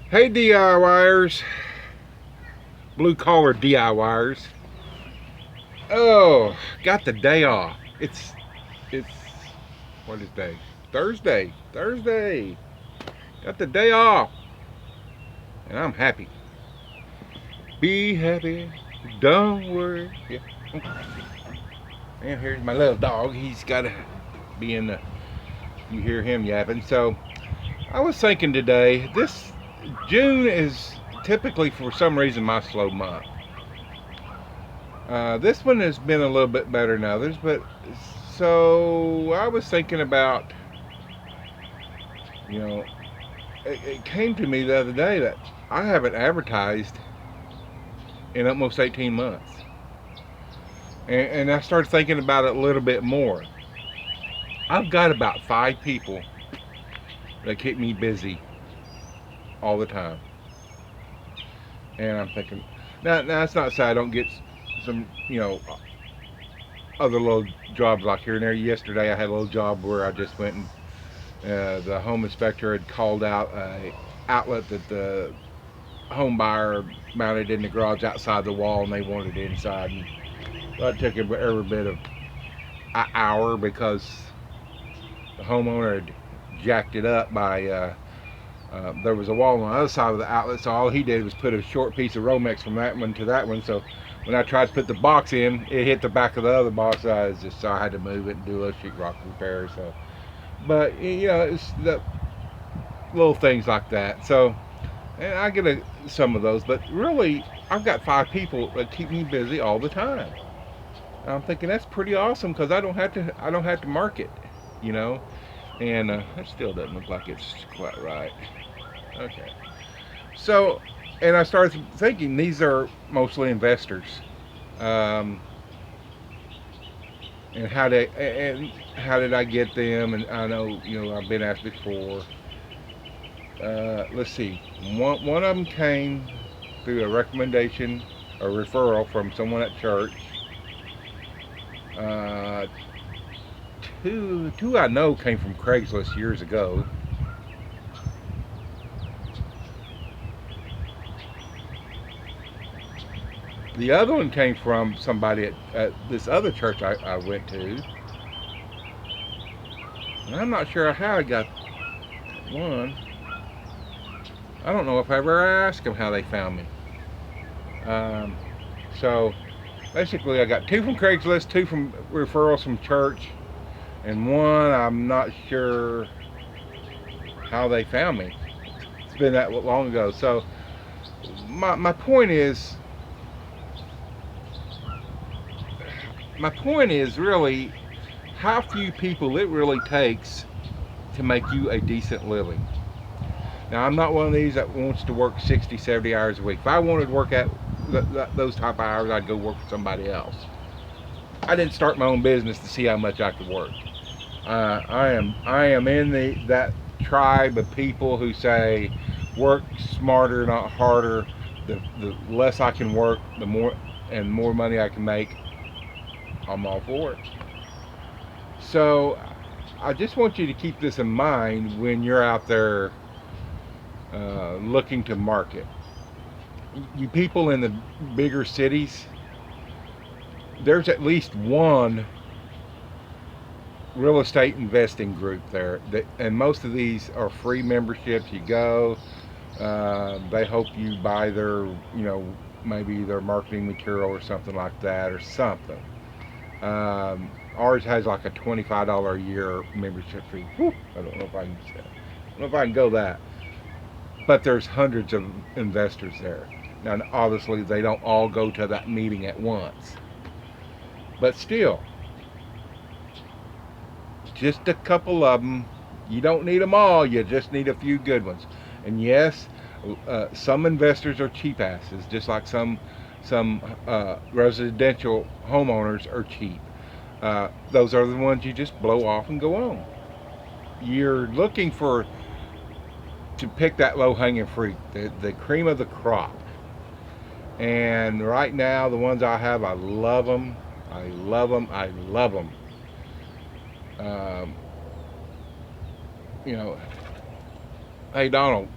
Hey DIYers, blue collar DIYers. Oh, got the day off. It's what is day? Thursday. Thursday. Got the day off, and I'm happy. Be happy. Don't worry. Yeah. And here's my little dog. He's got to be in the. You hear him yapping. So I was thinking today. This June is typically, for some reason, my slow month. This one has been a little bit better than others, but so I was thinking about, you know, it came to me the other day that I haven't advertised in almost 18 months. And I started thinking about it a little bit more. I've got about 5 people that keep me busy all the time. And I'm thinking, now that's not to say I don't get some, other little jobs like here and there. Yesterday I had a little job where I just went and the home inspector had called out a outlet that the home buyer mounted in the garage outside the wall, and they wanted it inside. And that took every bit of an hour because the homeowner had jacked it up by. There was a wall on the other side of the outlet, so all he did was put a short piece of Romex from that one to that one. So when I tried to put the box in, it hit the back of the other box. So I had to move it and do a sheetrock repair. So, but it's the little things like that. So, and I get some of those, but really, I've got 5 people that keep me busy all the time. And I'm thinking that's pretty awesome because I don't have to market, you know. And it still doesn't look like it's quite right. Okay. So, and I started thinking these are mostly investors. Um, and how did I get them? And I know I've been asked before. Let's see. One of them came through a recommendation, a referral from someone at church. Uh, two I know came from Craigslist years ago. The other one came from somebody at this other church I went to. And I'm not sure how I got one. I don't know if I ever asked them how they found me. Um, so basically, I got 2 from Craigslist, 2 from referrals from church, and one I'm not sure how they found me. It's been that long ago. So my point is really how few people it really takes to make you a decent living. Now, I'm not one of these that wants to work 60, 70 hours a week. If I wanted to work at those type of hours, I'd go work for somebody else. I didn't start my own business to see how much I could work. I am in that tribe of people who say work smarter, not harder. The less I can work, the more money I can make. I'm all for it. So I just want you to keep this in mind when you're out there looking to market. You people in the bigger cities, there's at least one real estate investing group there, and most of these are free memberships. You go, they hope you buy their, maybe their marketing material or something like that, or something. Ours has like a $25 a year membership fee. Whew, I don't know if I can. I don't know if I can go that. But there's hundreds of investors there. Now, obviously, they don't all go to that meeting at once. But still, just a couple of them. You don't need them all. You just need a few good ones. And yes, some investors are cheap asses, just like some residential homeowners are cheap. Those are the ones you just blow off and go on. You're looking to pick that low hanging fruit, the cream of the crop. And right now, the ones I have, I love them. I love them. I love them. Um, you know, hey Donald,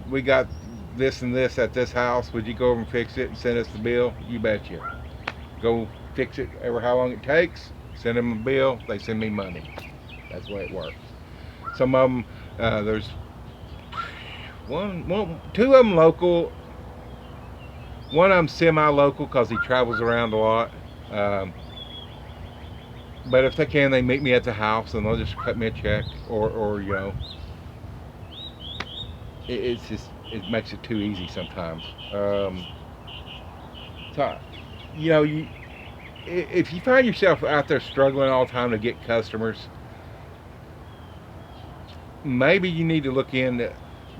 we got this and this at this house. Would you go over and fix it and send us the bill? You betcha. Go fix it ever how long it takes. Send them a bill. They send me money. That's the way it works. Some of them, there's two of them local. One of them semi-local because he travels around a lot. Um, but if they can, they meet me at the house and they'll just cut me a check, or it's just it makes it too easy sometimes. So, you if you find yourself out there struggling all the time to get customers, maybe you need to look into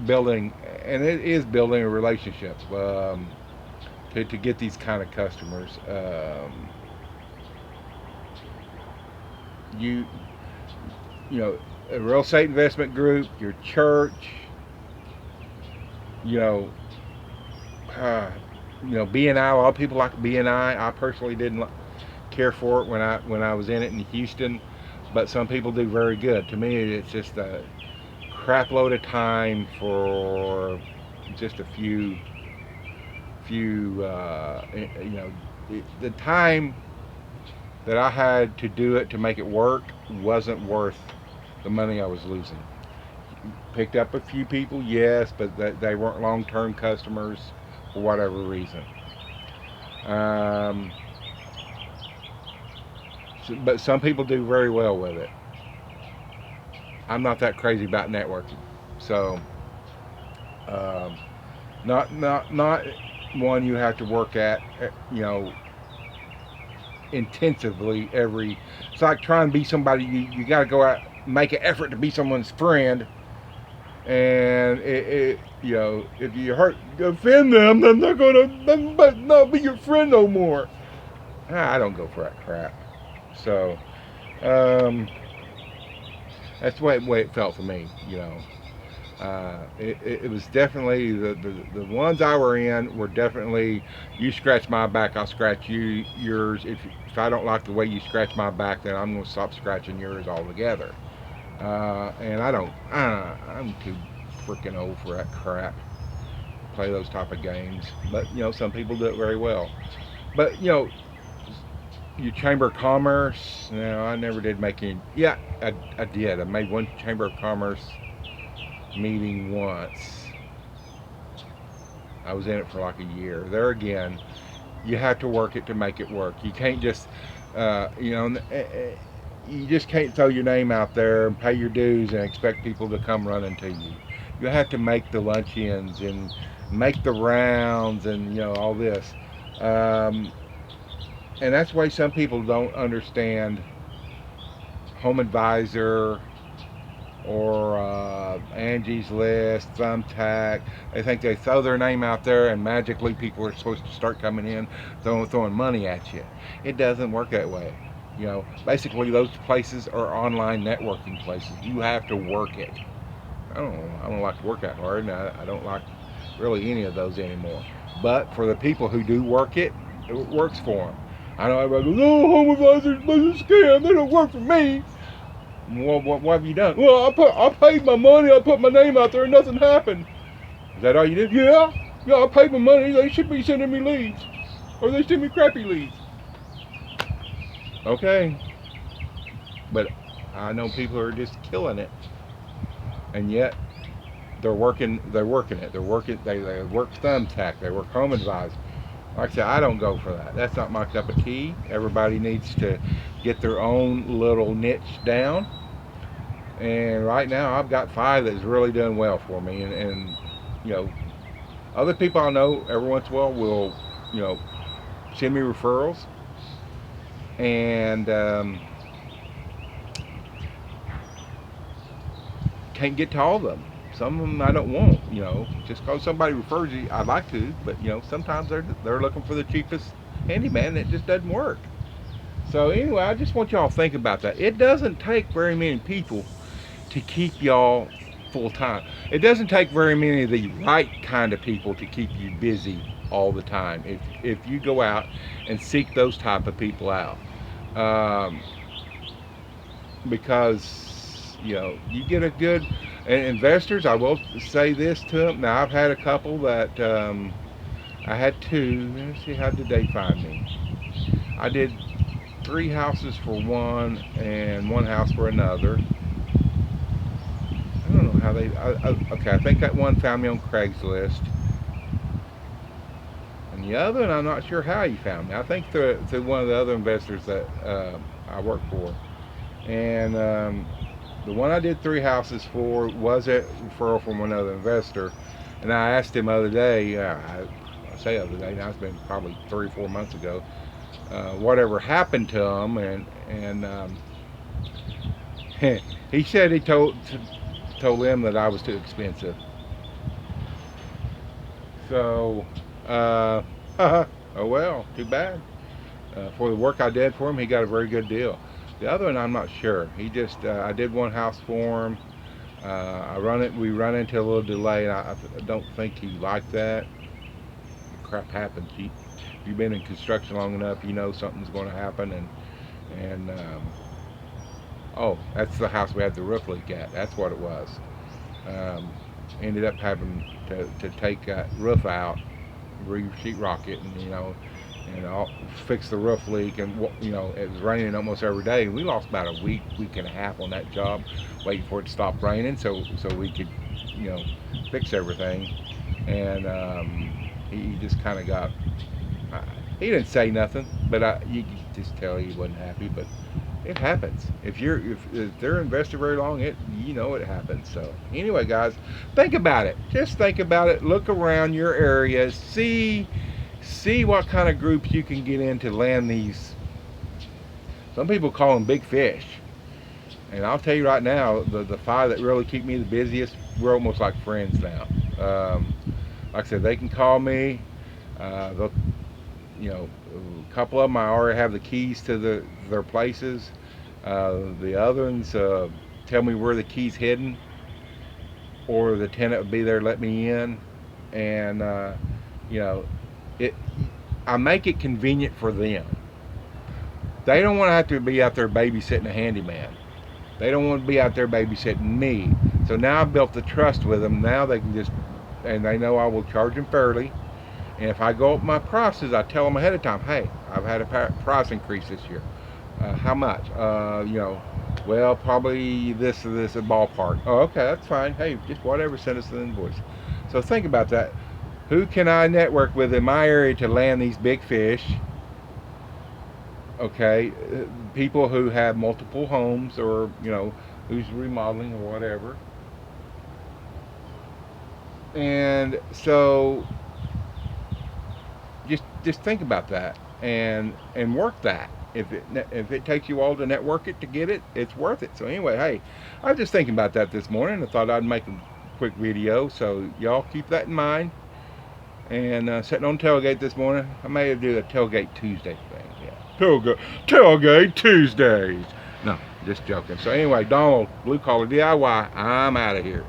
building, and it is building a relationship to get these kind of customers. You you know a real estate investment group, your church, you know, uh, BNI. A lot of people like BNI. I personally didn't care for it when I was in it in Houston, but some people do very good. To me, it's just a crap load of time for just a few the time that I had to do it to make it work wasn't worth the money I was losing. Picked up a few people, yes, but they weren't long-term customers for whatever reason. Um, but some people do very well with it. I'm not that crazy about networking, so um, not one you have to work at, intensively every. It's like trying to be somebody. You got to go out, make an effort to be someone's friend, and if you offend them, then they're gonna not be your friend no more. I don't go for that crap. So that's the way it felt for me. It was definitely the ones I were in were definitely, you scratch my back, I'll scratch yours. If I don't like the way you scratch my back, then I'm going to stop scratching yours altogether. And I'm too freaking old for that crap. Play those type of games. But some people do it very well. But your Chamber of Commerce. No, I never did make any. Yeah, I did. I made one Chamber of Commerce meeting once. I was in it for like a year. There again, you have to work it to make it work. You can't just, you just can't throw your name out there and pay your dues and expect people to come running to you. You have to make the luncheons and make the rounds and all this. And that's why some people don't understand Home Advisor or Angie's List, Thumbtack. They think they throw their name out there and magically people are supposed to start coming in throwing money at you. It doesn't work that way. Basically those places are online networking places. You have to work it. I don't like to work that hard, and I don't like really any of those anymore. But for the people who do work it, it works for them. I know everybody goes, "Oh, Home Advisor's a scam. They don't work for me." Well, what have you done? Well, I paid my money. I put my name out there, and nothing happened. Is that all you did? Yeah. I paid my money. They should be sending me leads, or they send me crappy leads. Okay, but I know people are just killing it, and yet they're working it. They work Thumbtack. They work Home Advisor. Like I said, I don't go for that. That's not my cup of tea. Everybody needs to get their own little niche down. And right now, I've got 5 that's really done well for me. And other people I know every once in a while will, send me referrals. And can't get to all of them. Some of them I don't want, just because somebody refers you, I'd like to, but sometimes they're looking for the cheapest handyman that just doesn't work. So anyway, I just want y'all to think about that. It doesn't take very many people to keep y'all full time. It doesn't take very many of the right kind of people to keep you busy all the time. If you go out and seek those type of people out, because you get a And investors, I will say this to them. Now, I've had a couple that I had two. Let's see, how did they find me? I did 3 houses for one and one house for another. I don't know how they. Okay, I think that one found me on Craigslist, and the other one, I'm not sure how he found me. I think through one of the other investors that I work for, and the one I did 3 houses for was a referral from another investor, and I asked him the other day. I say other day now, it's been probably 3 or 4 months ago. Whatever happened to him, and he said he told them that I was too expensive. So, oh well, too bad. For the work I did for him, he got a very good deal. The other one, I'm not sure. He just, I did one house for him. We run into a little delay, and I don't think he liked that. Crap happens. You've been in construction long enough, you know something's going to happen, and oh, that's the house we had the roof leak at. That's what it was. Um, Ended up having to take that roof out, re-sheetrock it, and fix the roof leak. And it was raining almost every day, and we lost about a week and a half on that job, waiting for it to stop raining, so we could, fix everything. And he just kind of got. He didn't say nothing, but you could just tell he wasn't happy. But it happens. If they're invested very long, it happens. So anyway, guys, think about it. Just think about it. Look around your area. See what kind of groups you can get in to land these. Some people call them big fish. And I'll tell you right now, the five that really keep me the busiest, we're almost like friends now. Like I said, they can call me. They'll, a couple of them I already have the keys to their places. The other ones tell me where the key's hidden, or the tenant will be there, let me in, and I make it convenient for them. They don't want to have to be out there babysitting a handyman. They don't want to be out there babysitting me. So now I've built the trust with them. Now they can and they know I will charge them fairly. And if I go up my prices, I tell them ahead of time, hey, I've had a price increase this year. How much? Well, probably this or this, a ballpark. Oh, okay, that's fine. Hey, just whatever, send us the invoice. So think about that. Who can I network with in my area to land these big fish? Okay, people who have multiple homes, or who's remodeling or whatever. And so just think about that and work that. If it takes you all to network it to get it, it's worth it. So anyway, hey, I was just thinking about that this morning. I thought I'd make a quick video, so y'all keep that in mind. And sitting on tailgate this morning, I may do a tailgate Tuesday thing. Yeah, tailgate Tuesdays. No, just joking. So anyway, Donald, Blue Collar DIY, I'm out of here.